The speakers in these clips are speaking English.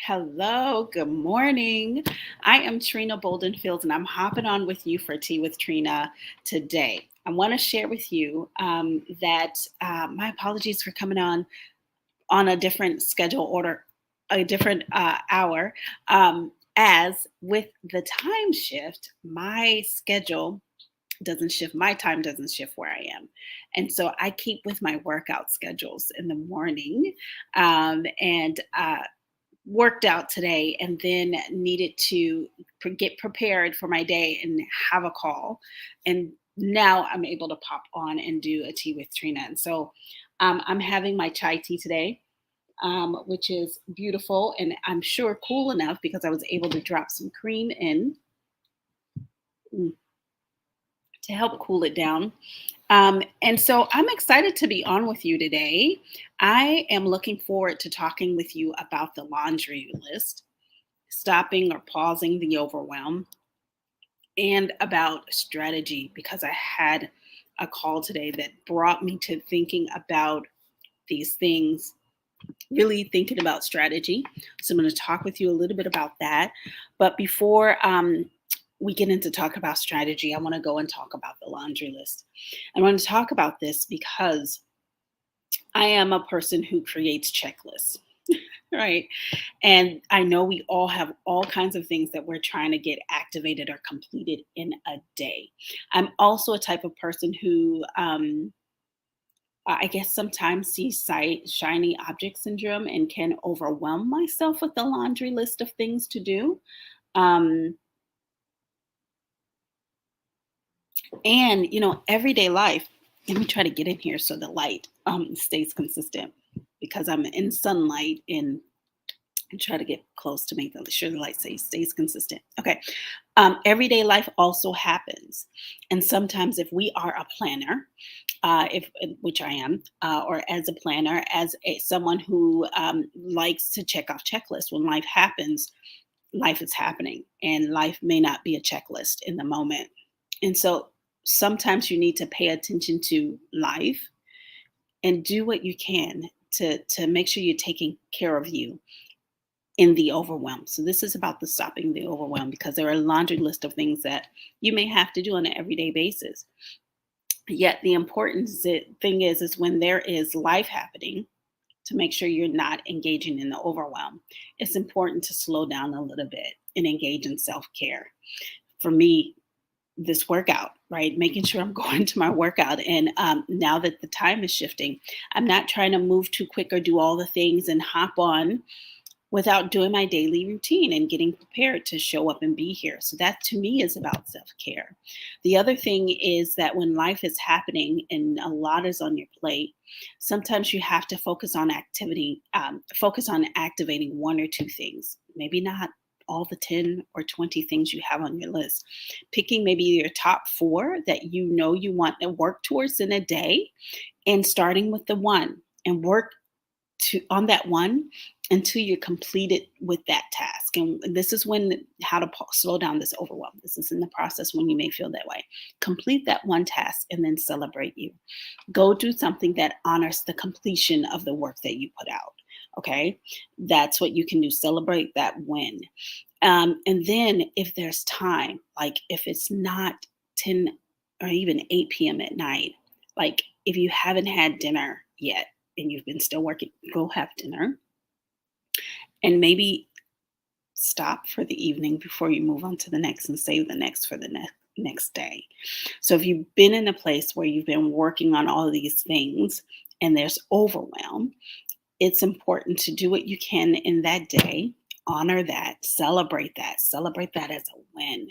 Hello, good morning. I am Trina Boldenfield, and I'm hopping on with you for Tea with Trina today. I want to share with you that my apologies for coming on a different schedule order, a different hour. As with the time shift, my schedule doesn't shift, my time doesn't shift where I am. And so I keep with my workout schedules in the morning. And worked out today and then needed to get prepared for my day and have a call. And now I'm able to pop on and do a tea with Trina. And so I'm having my chai tea today, which is beautiful and I'm sure cool enough because I was able to drop some cream in mm, to help cool it down. And so I'm excited to be on with you today. I am looking forward to talking with you about the laundry list, stopping or pausing the overwhelm, and about strategy because I had a call today that brought me to thinking about these things, really thinking about strategy. So I'm going to talk with you a little bit about that. But before we get into talk about strategy, I want to go and talk about the laundry list. I want to talk about this because I am a person who creates checklists. Right. And I know we all have all kinds of things that we're trying to get activated or completed in a day. I'm also a type of person who, I guess, sometimes sees shiny object syndrome and can overwhelm myself with the laundry list of things to do. Um, and everyday life. Let me try to get in here so the light stays consistent because I'm in sunlight and try to get close to make sure the light stays consistent. Okay. Everyday life also happens. And sometimes if we are a planner, if which I am, or as a planner, someone who likes to check off checklists, when life happens, life is happening, and life may not be a checklist in the moment. And so sometimes you need to pay attention to life and do what you can to make sure you're taking care of you in the overwhelm. So this is about the stopping the overwhelm because there are a laundry list of things that you may have to do on an everyday basis. Yet the thing is when there is life happening, to make sure you're not engaging in the overwhelm, it's important to slow down a little bit and engage in self-care. For me, this workout, right? Making sure I'm going to my workout. And now that the time is shifting, I'm not trying to move too quick or do all the things and hop on without doing my daily routine and getting prepared to show up and be here. So that to me is about self-care. The other thing is that when life is happening and a lot is on your plate, sometimes you have to focus on activating one or two things, maybe not all the 10 or 20 things you have on your list. Picking maybe your top four that you want to work towards in a day and starting with the one and work to on that one until you're completed with that task. And this is when how to slow down this overwhelm. This is in the process when you may feel that way. Complete that one task and then celebrate you. Go do something that honors the completion of the work that you put out. Okay, that's what you can do. Celebrate that win. And then if there's time, like if it's not 10 or even 8 p.m. at night, like if you haven't had dinner yet and you've been still working, go have dinner and maybe stop for the evening before you move on to the next and save the next for the next day. So if you've been in a place where you've been working on all of these things and there's overwhelm, it's important to do what you can in that day, honor that, celebrate that as a win,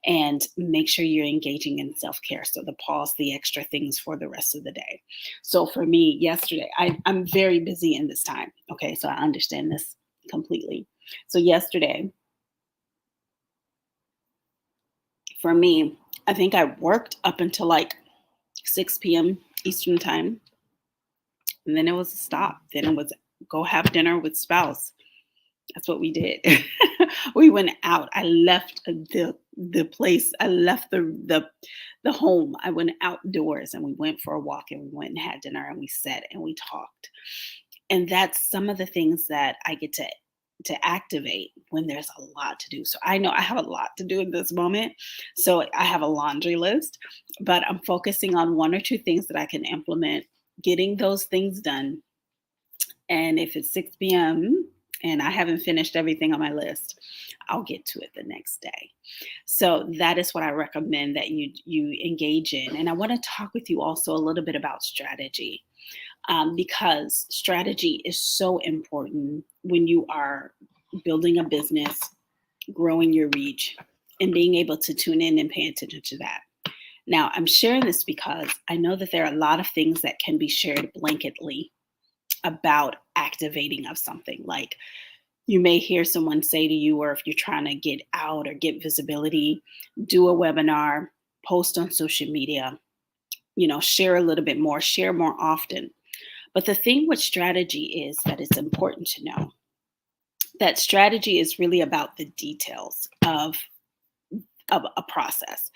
and make sure you're engaging in self-care. So the pause the extra things for the rest of the day. So for me, yesterday, I'm very busy in this time. Okay, so I understand this completely. So yesterday, for me, I think I worked up until like 6 p.m. Eastern time. And then it was a stop. Then it was go have dinner with spouse. That's what we did. We went out. I left the place. I left the home. I went outdoors and we went for a walk and we went and had dinner and we sat and we talked. And that's some of the things that I get to to activate when there's a lot to do. So I know I have a lot to do in this moment. So I have a laundry list, but I'm focusing on one or two things that I can implement, getting those things done. And if it's 6 p.m. and I haven't finished everything on my list, I'll get to it the next day. So that is what I recommend that you engage in. And I want to talk with you also a little bit about strategy, because strategy is so important when you are building a business, growing your reach, and being able to tune in and pay attention to that. Now, I'm sharing this because I know that there are a lot of things that can be shared blanketly about activating of something. Like, you may hear someone say to you, or if you're trying to get out or get visibility, do a webinar, post on social media, share a little bit more, share more often. But the thing with strategy is that it's important to know that strategy is really about the details of a process.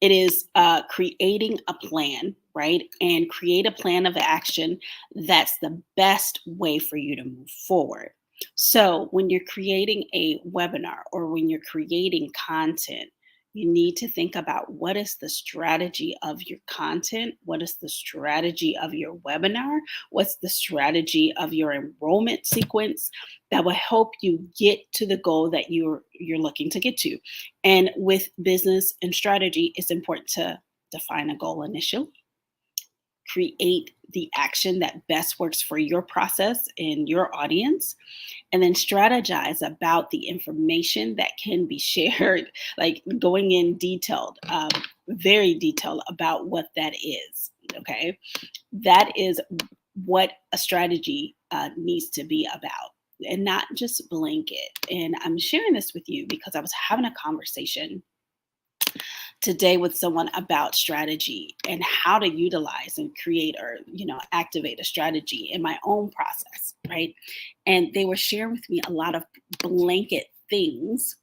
It is creating a plan, right? And create a plan of action that's the best way for you to move forward. So when you're creating a webinar or when you're creating content, you need to think about what is the strategy of your content? What is the strategy of your webinar? What's the strategy of your enrollment sequence that will help you get to the goal that you're looking to get to? And with business and strategy, it's important to define a goal initially, create the action that best works for your process and your audience, and then strategize about the information that can be shared, like going in detailed, very detailed about what that is. Okay. That is what a strategy needs to be about, and not just blanket. And I'm sharing this with you because I was having a conversation today with someone about strategy and how to utilize and create or activate a strategy in my own process, right? And they were sharing with me a lot of blanket things,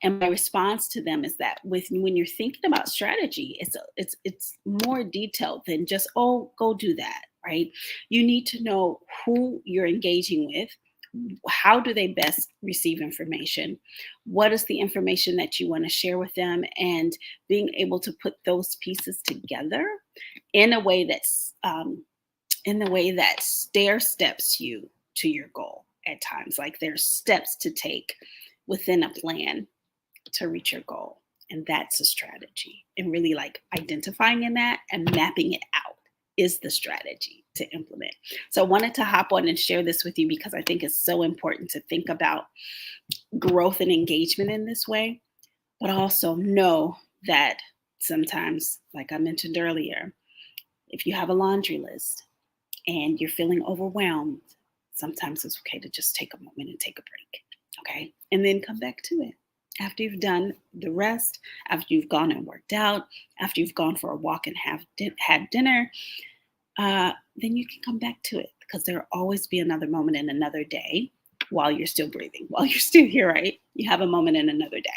and my response to them is that when you're thinking about strategy, it's more detailed than just, oh, go do that, right? You need to know who you're engaging with. How do they best receive information? What is the information that you want to share with them? And being able to put those pieces together in a way that stair steps you to your goal at times. Like, there's steps to take within a plan to reach your goal. And that's a strategy. And really, like, identifying in that and mapping it out is the strategy to implement. So I wanted to hop on and share this with you because I think it's so important to think about growth and engagement in this way, but also know that sometimes, like I mentioned earlier, if you have a laundry list and you're feeling overwhelmed, sometimes it's okay to just take a moment and take a break. Okay. And then come back to it. After you've done the rest, after you've gone and worked out, after you've gone for a walk and had dinner, then you can come back to it, because there will always be another moment in another day while you're still breathing, while you're still here, right? You have a moment in another day.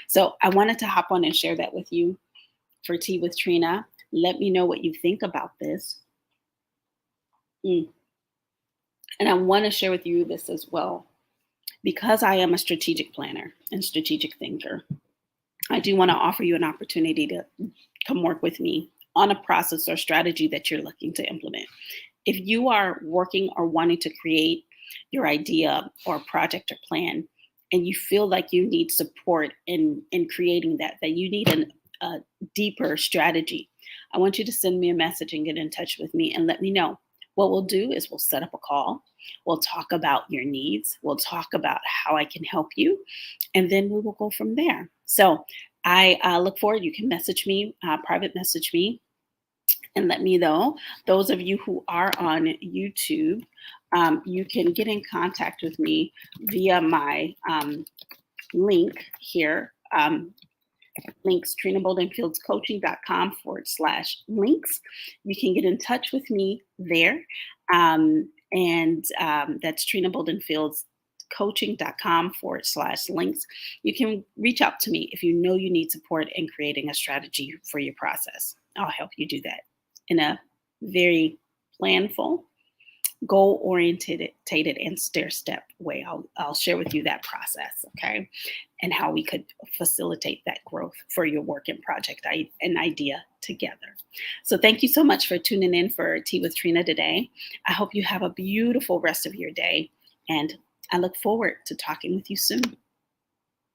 So I wanted to hop on and share that with you for Tea with Trina. Let me know what you think about this. And I want to share with you this as well. Because I am a strategic planner and strategic thinker, I do want to offer you an opportunity to come work with me on a process or strategy that you're looking to implement. If you are working or wanting to create your idea or project or plan, and you feel like you need support in creating that you need a deeper strategy, I want you to send me a message and get in touch with me and let me know. What we'll do is we'll set up a call. We'll talk about your needs. We'll talk about how I can help you. And then we will go from there. So I look forward. You can message me, private message me, and let me know. Those of you who are on YouTube, you can get in contact with me via my link here. Links, TrenaBoldenFieldsCoaching.com/links. You can get in touch with me there. That's TrenaBoldenFieldsCoaching.com/links. You can reach out to me if you know you need support in creating a strategy for your process. I'll help you do that in a very planful, goal oriented and stair step way. I'll share with you that process, okay, and how we could facilitate that growth for your work and project an idea together. So thank you so much for tuning in for Tea with Trina today. I hope you have a beautiful rest of your day, and I look forward to talking with you soon.